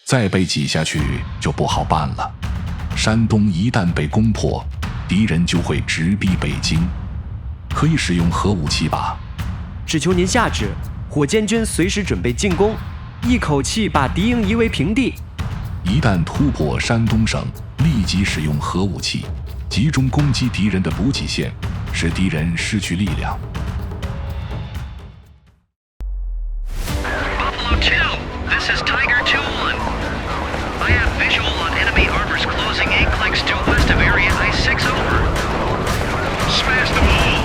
再被挤下去就不好办了。山东一旦被攻破，敌人就会直逼北京，可以使用核武器吧？只求您下旨，火箭军随时准备进攻，一口气把敌营夷为平地。一旦突破山东省，立即使用核武器，集中攻击敌人的补给线，使敌人失去力量。Buffalo 2, this is Tiger 2-1. I have visual on enemy armors closing 8 clicks due west of area I-6 over. Smash the wall.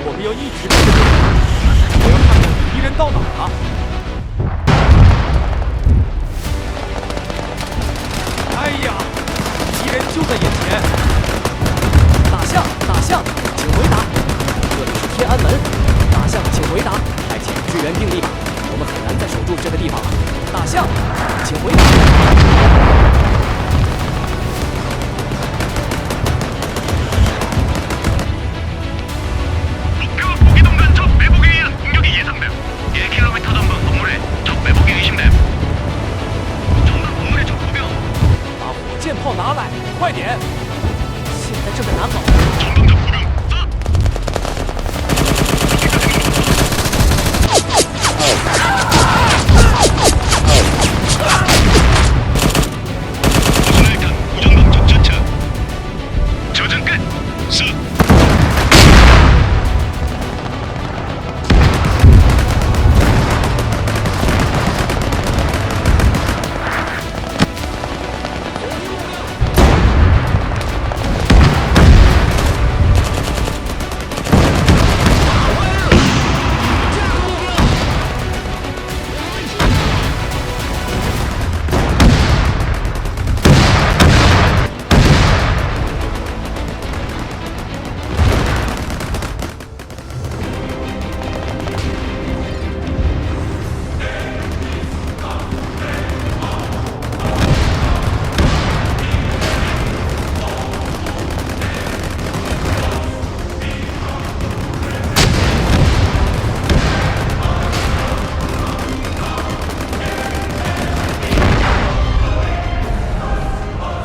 我们要一直跟着敌人，我要看看敌人到哪儿了。哎呀，敌人就在眼前！大象，大象，请回答，这里是天安门。大象，请回答，派遣支援兵力吧，我们很难再守住这个地方了。大象，请回答。목표 보기동 근처 매복에 의한 공격이 예상됨. 1km 전방 건물에 적 매복이 의심됨. 전방 건물의 적 보병. 把火箭炮拿来，快点！现在正在拿好。 전방적 보병. 쏴. 우선일단 우정방적 전차. 조준 끝. 수.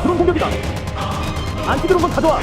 드론 공격이다. 안티드론만 가져와.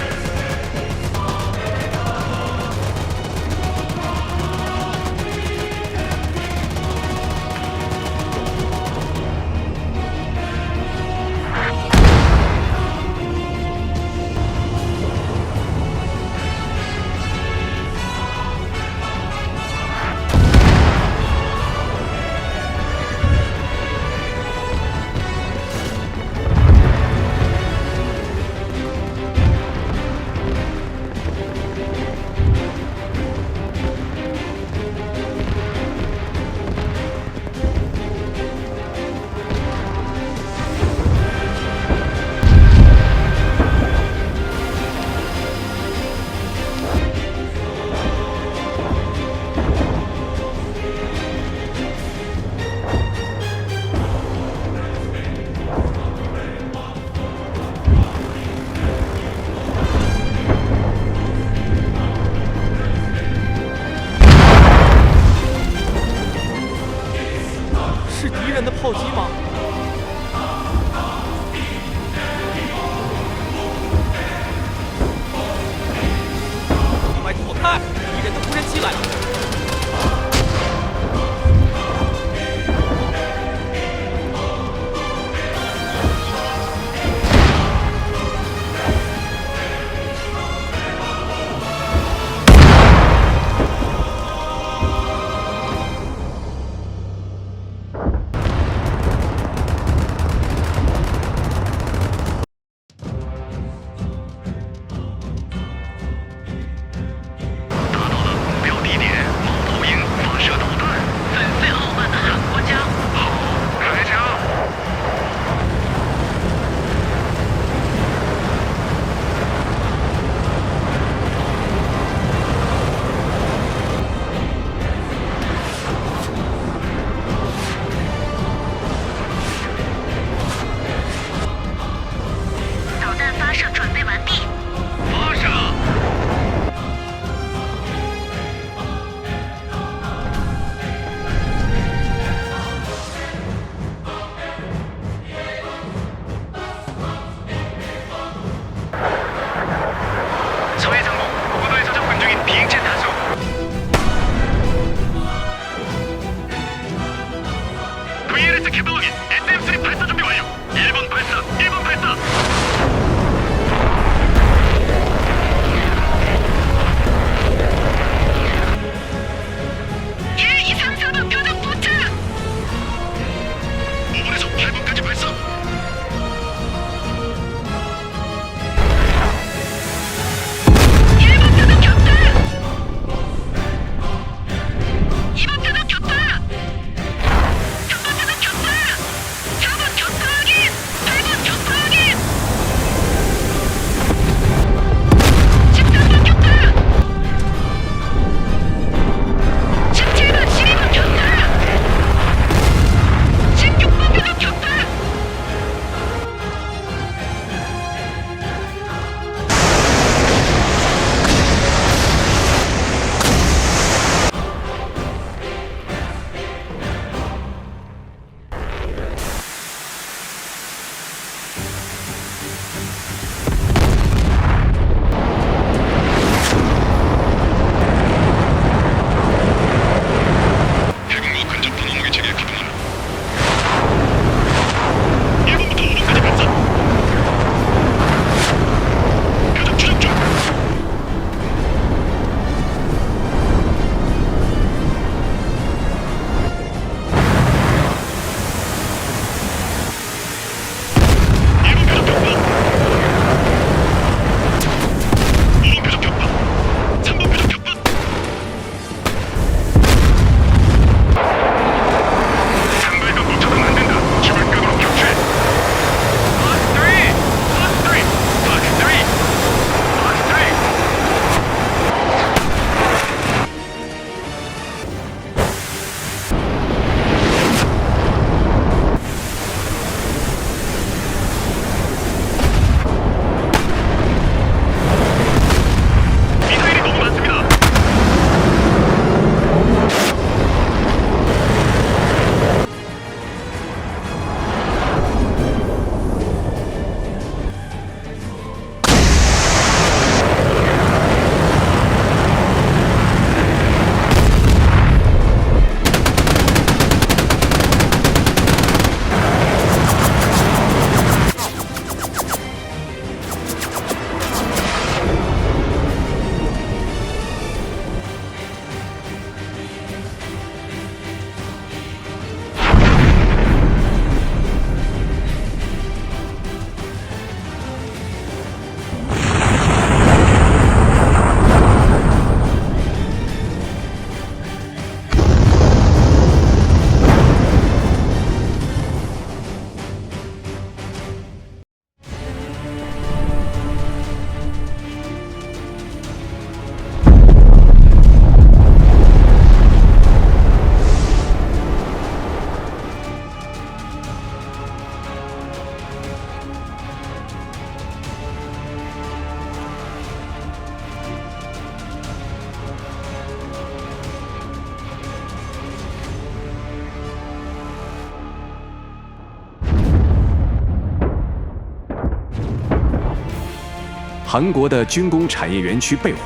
韩国的军工产业园区被毁，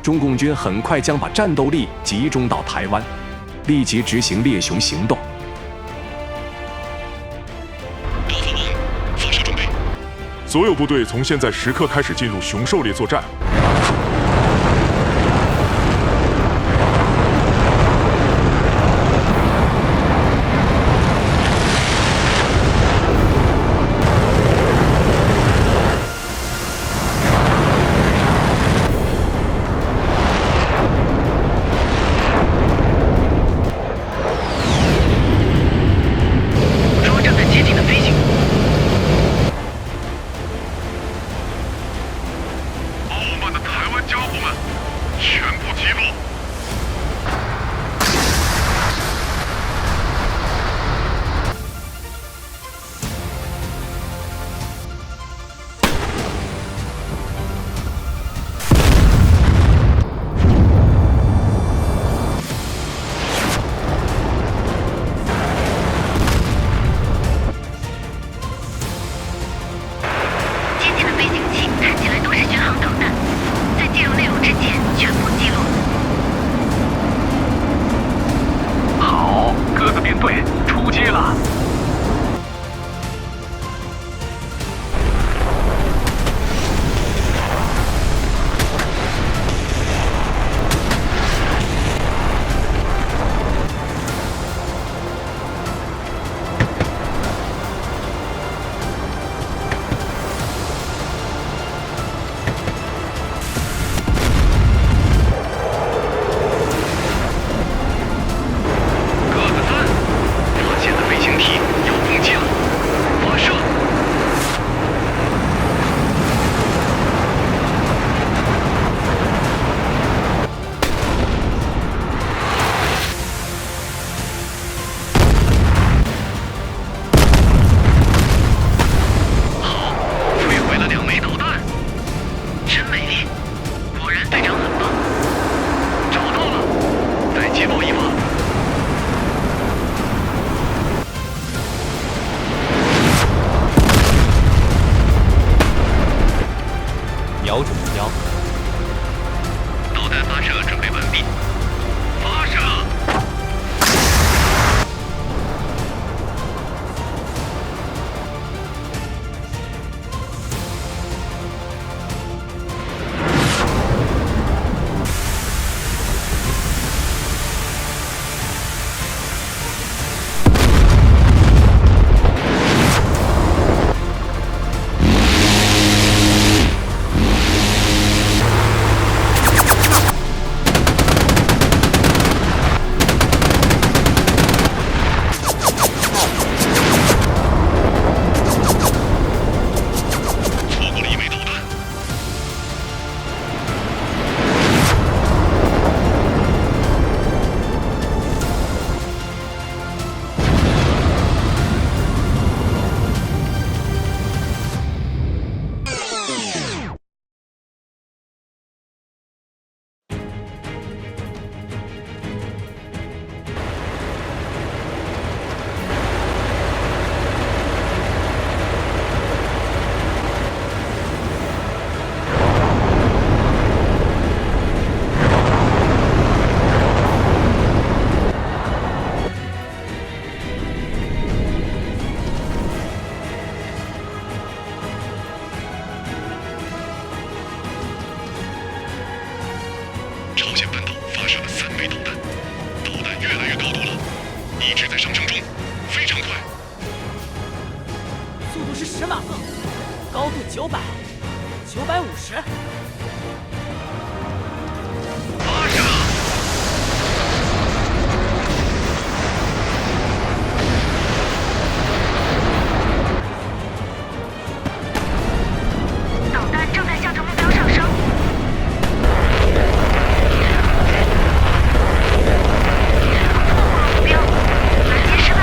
中共军很快将把战斗力集中到台湾，立即执行猎熊行动。高法王，发射准备。所有部队从现在时刻开始进入熊狩猎作战。说正在接近的飞行。傲慢的台湾家伙们，全部击落！接近的飞行器看起来都是巡航导弹，在进入内陆之前全部击落。好，各个编队出击了！鸽子3，发现的飞行体有攻击了，发射！好，摧毁了2枚导弹，真美丽！果然队长很棒。找到了，再接报一发。瞄准目标。导弹发射准备完毕，发射！错过了1枚导弹。朝鲜半岛发射了3枚导弹，导弹越来越高度了，一直在上升中，非常快。速度是10马赫，高度900、950。发射！导弹正在向着目标上升。错过了目标，拦截失败。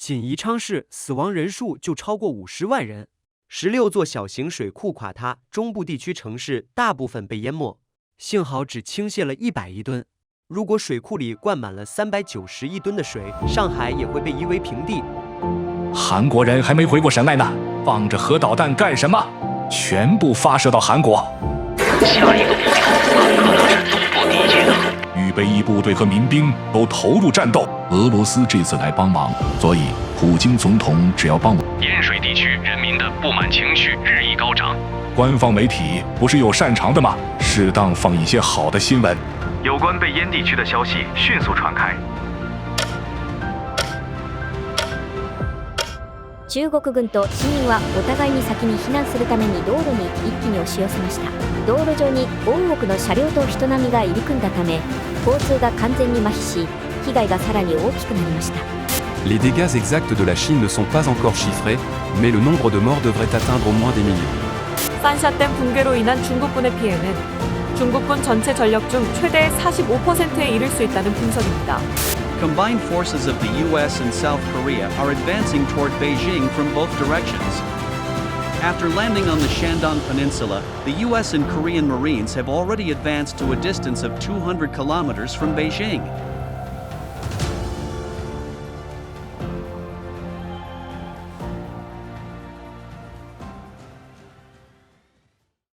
仅宜昌市死亡人数就超过50万人，16座小型水库垮塌，中部地区城市大部分被淹没，幸好只倾泻了100亿吨。如果水库里灌满了390亿吨的水，上海也会被夷为平地。韩国人还没回过神来呢，放着核导弹干什么？全部发射到韩国。下一个目标很可能是中国地界的。预备役部队和民兵都投入战斗，俄罗斯这次来帮忙，所以普京总统只要帮我。淹水地区人民的不满情绪日益高涨。官方媒体不是有擅长的吗？适当放一些好的新闻。有关被淹地区的消息迅速传开。中国軍と市民はお互いに先に避難するために道路に一気に押し寄せました。道路上に多くの車両と人波が入り組んだため、交通が完全に麻痺し、被害がさらに大きくなりました。Les dégâts exacts de la Chine ne sont pas encore chiffrés, mais le nombre de morts devrait atteindre au moins des milliers. 산샤댐 붕괴로 인한 중국군의 피해는 중국군 전체 전력 중 최대 45%에 이를 수 있다는 분석입니다. Combined forces of the US and South Korea are advancing toward Beijing from both directions. After landing on the Shandong Peninsula, the US and Korean Marines have already advanced to a distance of 200 kilometers from Beijing.